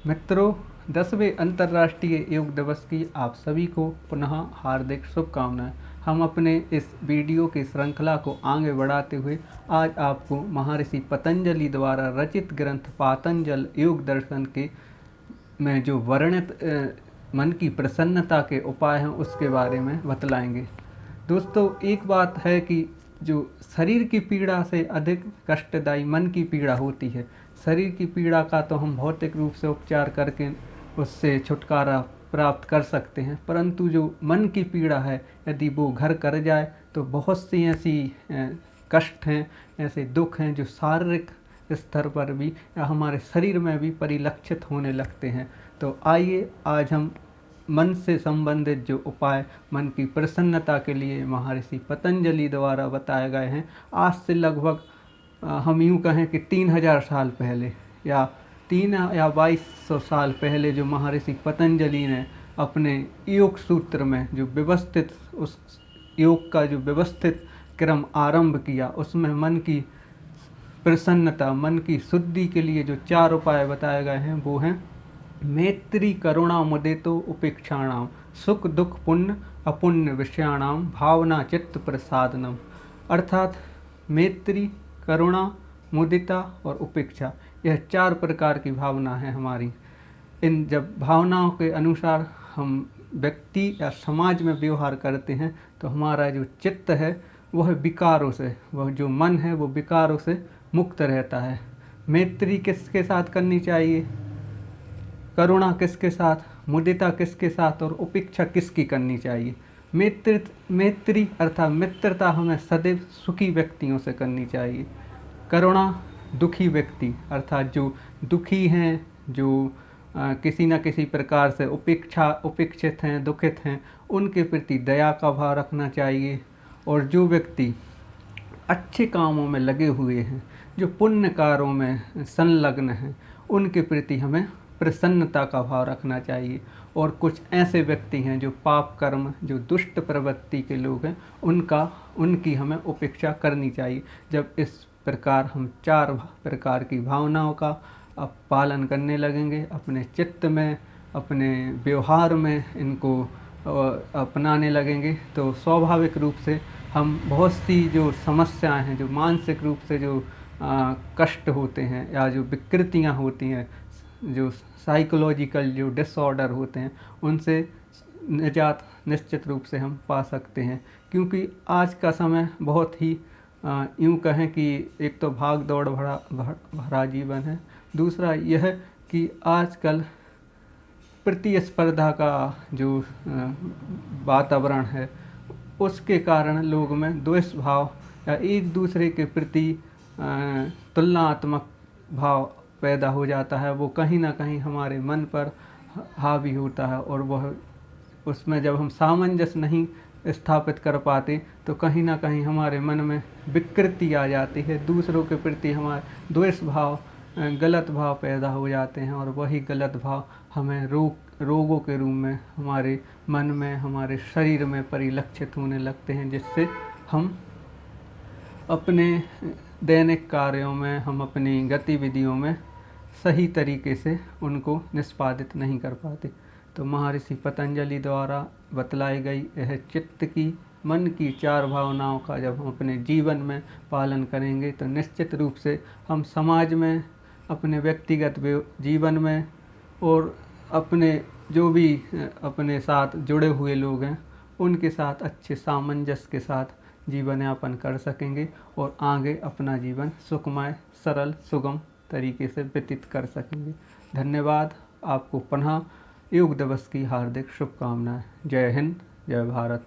मित्रों, 10वें अंतर्राष्ट्रीय योग दिवस की आप सभी को पुनः हार्दिक शुभकामनाएं। हम अपने इस वीडियो की श्रृंखला को आगे बढ़ाते हुए आज आपको महर्षि पतंजलि द्वारा रचित ग्रंथ पातंजल योग दर्शन के में जो वर्णित मन की प्रसन्नता के उपाय हैं उसके बारे में बतलाएंगे। दोस्तों, एक बात है कि जो शरीर की पीड़ा से अधिक कष्टदायी मन की पीड़ा होती है। शरीर की पीड़ा का तो हम भौतिक रूप से उपचार करके उससे छुटकारा प्राप्त कर सकते हैं, परंतु जो मन की पीड़ा है, यदि वो घर कर जाए तो बहुत सी ऐसी कष्ट हैं, ऐसे दुख हैं जो शारीरिक स्तर पर भी या हमारे शरीर में भी परिलक्षित होने लगते हैं। तो आइए आज हम मन से संबंधित जो उपाय मन की प्रसन्नता के लिए महर्षि पतंजलि द्वारा बताए गए हैं, आज से लगभग हम यूँ कहें कि 3000 साल पहले या 2200 साल पहले जो महर्षि पतंजलि ने अपने योग सूत्र में जो व्यवस्थित उस योग का जो व्यवस्थित क्रम आरंभ किया, उसमें मन की प्रसन्नता, मन की शुद्धि के लिए जो 4 उपाय बताए गए हैं वो हैं मैत्री करुणा मुदितो उपेक्षाणाम सुख दुख पुण्य अपुण्य विषयाणाम भावना चित्त प्रसादनम। अर्थात मैत्री, करुणा, मुदिता और उपेक्षा, यह 4 प्रकार की भावना है हमारी। इन जब भावनाओं के अनुसार हम व्यक्ति या समाज में व्यवहार करते हैं तो हमारा जो चित्त है वह विकारों से, वह जो मन है वो विकारों से मुक्त रहता है। मैत्री किसके साथ करनी चाहिए, करुणा किसके साथ, मुदिता किसके साथ और उपेक्षा किसकी करनी चाहिए। मैत्री अर्थात मित्रता हमें सदैव सुखी व्यक्तियों से करनी चाहिए। करुणा दुखी व्यक्ति अर्थात जो दुखी हैं, जो किसी न किसी प्रकार से उपेक्षित हैं, दुखित हैं, उनके प्रति दया का भाव रखना चाहिए। और जो व्यक्ति अच्छे कामों में लगे हुए हैं, जो पुण्य कार्यों में संलग्न हैं, उनके प्रति हमें प्रसन्नता का भाव रखना चाहिए। और कुछ ऐसे व्यक्ति हैं जो पाप कर्म, जो दुष्ट प्रवृत्ति के लोग हैं, उनकी हमें उपेक्षा करनी चाहिए। जब इस प्रकार हम 4 प्रकार की भावनाओं का पालन करने लगेंगे, अपने चित्त में, अपने व्यवहार में इनको अपनाने लगेंगे, तो स्वाभाविक रूप से हम बहुत सी जो समस्याएं हैं, जो मानसिक रूप से जो कष्ट होते हैं या जो विकृतियां होती हैं, जो साइकोलॉजिकल जो डिसऑर्डर होते हैं, उनसे निजात निश्चित रूप से हम पा सकते हैं। क्योंकि आज का समय बहुत ही यूँ कहें कि एक तो भाग दौड़ भरा जीवन है, दूसरा यह कि आजकल प्रतिस्पर्धा का जो वातावरण है उसके कारण लोग में द्वेष भाव या एक दूसरे के प्रति तुलनात्मक भाव पैदा हो जाता है। वो कहीं ना कहीं हमारे मन पर हावी होता है और वह उसमें जब हम सामंजस्य नहीं स्थापित कर पाते तो कहीं ना कहीं हमारे मन में विकृति आ जाती है, दूसरों के प्रति हमारे द्वेष भाव, गलत भाव पैदा हो जाते हैं और वही गलत भाव हमें रोगों के रूप में हमारे मन में, हमारे शरीर में परिलक्षित होने लगते हैं, जिससे हम अपने दैनिक कार्यों में, हम अपनी गतिविधियों में सही तरीके से उनको निष्पादित नहीं कर पाते। तो महर्षि पतंजलि द्वारा बतलाई गई यह चित्त की, मन की 4 भावनाओं का जब हम अपने जीवन में पालन करेंगे तो निश्चित रूप से हम समाज में, अपने व्यक्तिगत जीवन में और अपने जो भी अपने साथ जुड़े हुए लोग हैं उनके साथ अच्छे सामंजस्य के साथ जीवन यापन कर सकेंगे और आगे अपना जीवन सुखमय, सरल, सुगम तरीके से व्यतीत कर सकेंगे। धन्यवाद। आपको पुनः योग दिवस की हार्दिक शुभकामनाएं। जय हिंद, जय भारत।